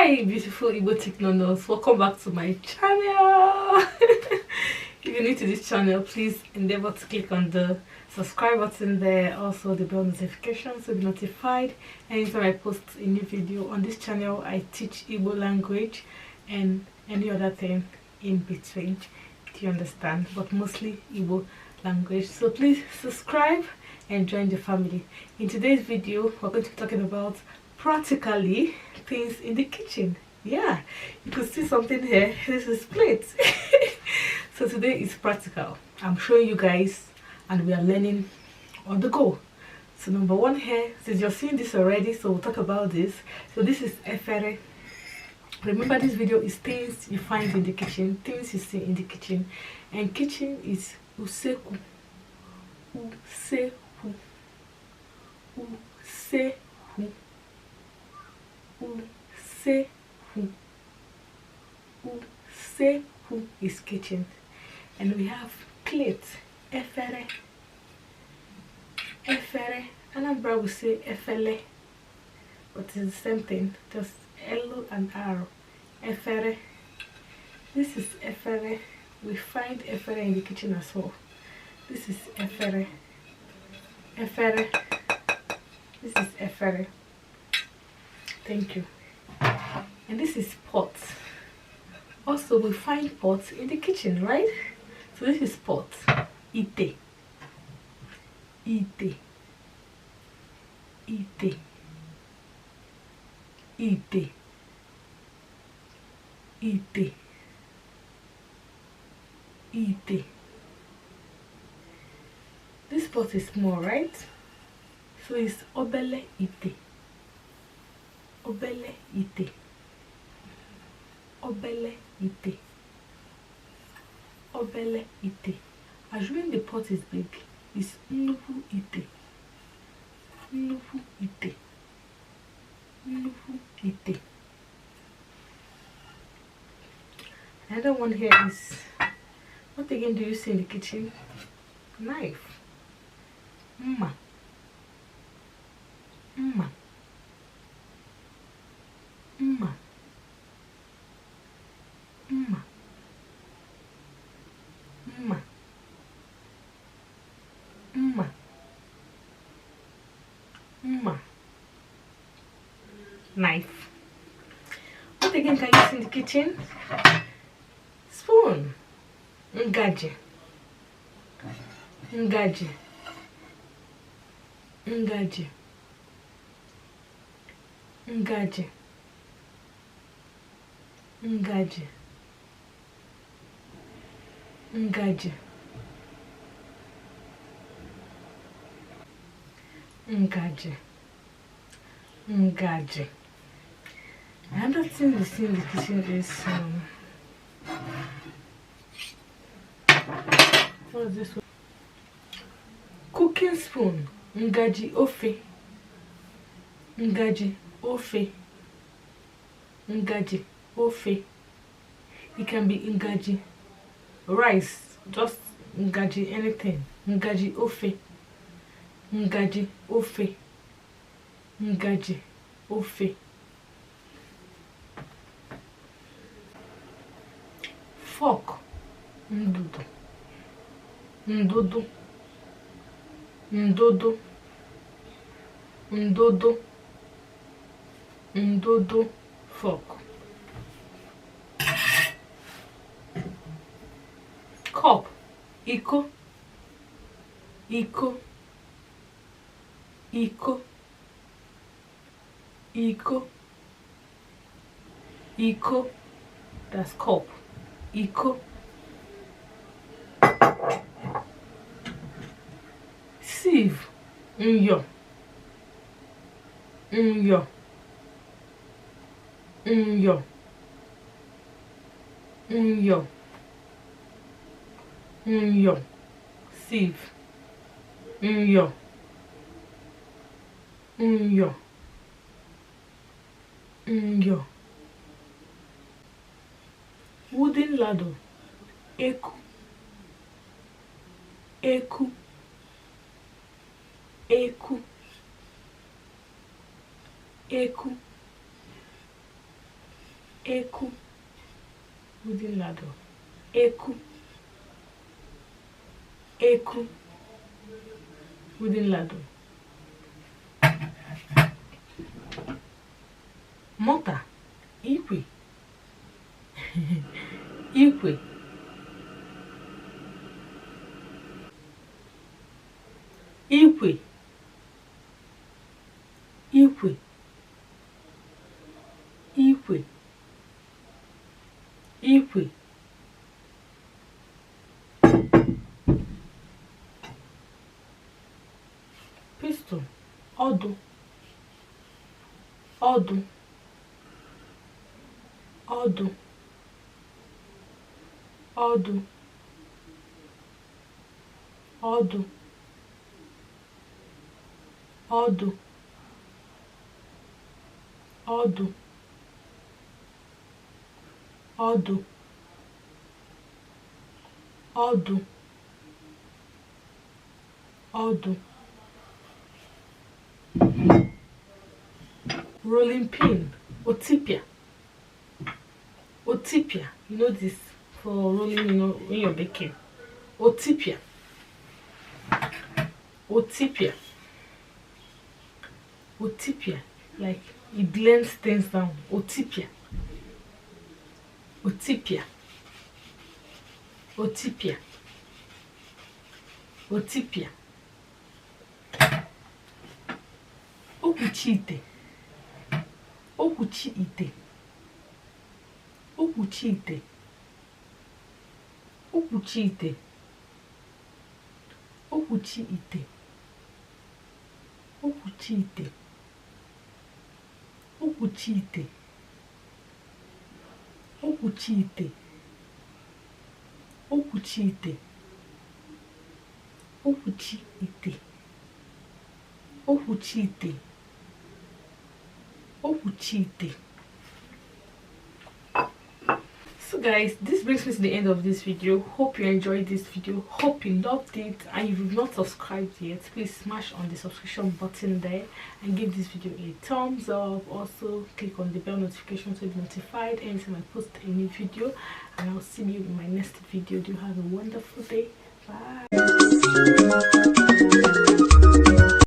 Hi beautiful igboticnonos, welcome back to my channel. If you're new to this channel, please endeavor to click on the subscribe button there, also the bell notification so be notified anytime I post a new video. On this channel I teach Igbo language and any other thing in between, do you understand, but mostly Igbo language. So please subscribe and join the family. In today's video we're going to be talking about practically things in the kitchen. Yeah, you could see something here. This is plates. So today is practical. I'm showing you guys and we are learning on the go. So number one here, since you're seeing this already, so we'll talk about this. So this is efere. Remember, this video is things you find in the kitchen, things you see in the kitchen, and kitchen is usekwu. Usekwu. Usekwu. Usekwu. Usekwu is kitchen. And we have plate, efere. Efere. Anambra will say efele, but it's the same thing, just L and R. Efere. This is efere. We find efere in the kitchen as well. This is efere. Efere. This is efere. Thank you. And this is pot. Also, we find pots in the kitchen, right? So this is pot. Ite. Ite. Ite. Ite. Ite. Ite. This pot is small, right? So it's obele ite. Obele ite. Obele ite. Obele ite. Assuming the pot is big, it's nnukwu ite. Nnukwu ite. Nnukwu ite. Another one here is, what again do you see in the kitchen? Knife. Mma. Mma. Mma. Mma. Mma. Mma. Mma. Knife. What again can you see in the kitchen? Spoon. Ngaji. Ngaji. Ngaji. Ngaji. Ngaji. Ngaji. Ngaji. Ngaji. Another thing we see in the kitchen is what is this one? Cooking spoon. Ngaji ofe. Ngaji ofe. Ngaji ofe. It can be ngaji rice, just ngaji anything. Ngaji ofe. Ngaji ofe. Ngaji ofe. Fork. Ndudu. Ndudu. Ndudu. Ndudu. Ndudu. Fork. Cup. Iko. Iko. Iko. Iko. Iko. That's cup. Iko. Sieve. Nyo. Nyo. Nyo. Nyo. Nyo. Sieve. Nyo. Nyo. Nyo. Wooden ladle. Eku. Eku. Eku. Eku. eku, wooden ladle, eku, eku, wooden ladle. Mota, ikwe, ikwe, ikwe, ikwe, ikwe, ikwe. Pistol, ọdụ, ọdụ, ọdụ, ọdụ, ọdụ, ọdụ, ọdụ, ọdụ, ọdụ, ọdụ. Rolling pin, otipia, otipia. You know this for rolling, you know, when you're baking. Otipia, otipia, otipia. Like it blends things down. Otipia, otipia, otipia, otipia. Okwuchi ite, okwuchi ite, okwuchi ite, okwuchi ite, okwuchi ite, okwuchi ite, okwuchi ite, okwuchi ite, okwuchi ite, okwuchi ite, okwuchi ite, okwuchi ite. So guys, this brings me to the end of this video. Hope you enjoyed this video, hope you loved it, and if you've not subscribed yet, please smash on the subscription button there and give this video a thumbs up. Also click on the bell notification to be notified anytime I post a new video, and I'll see you in my next video. Do have a wonderful day. Bye.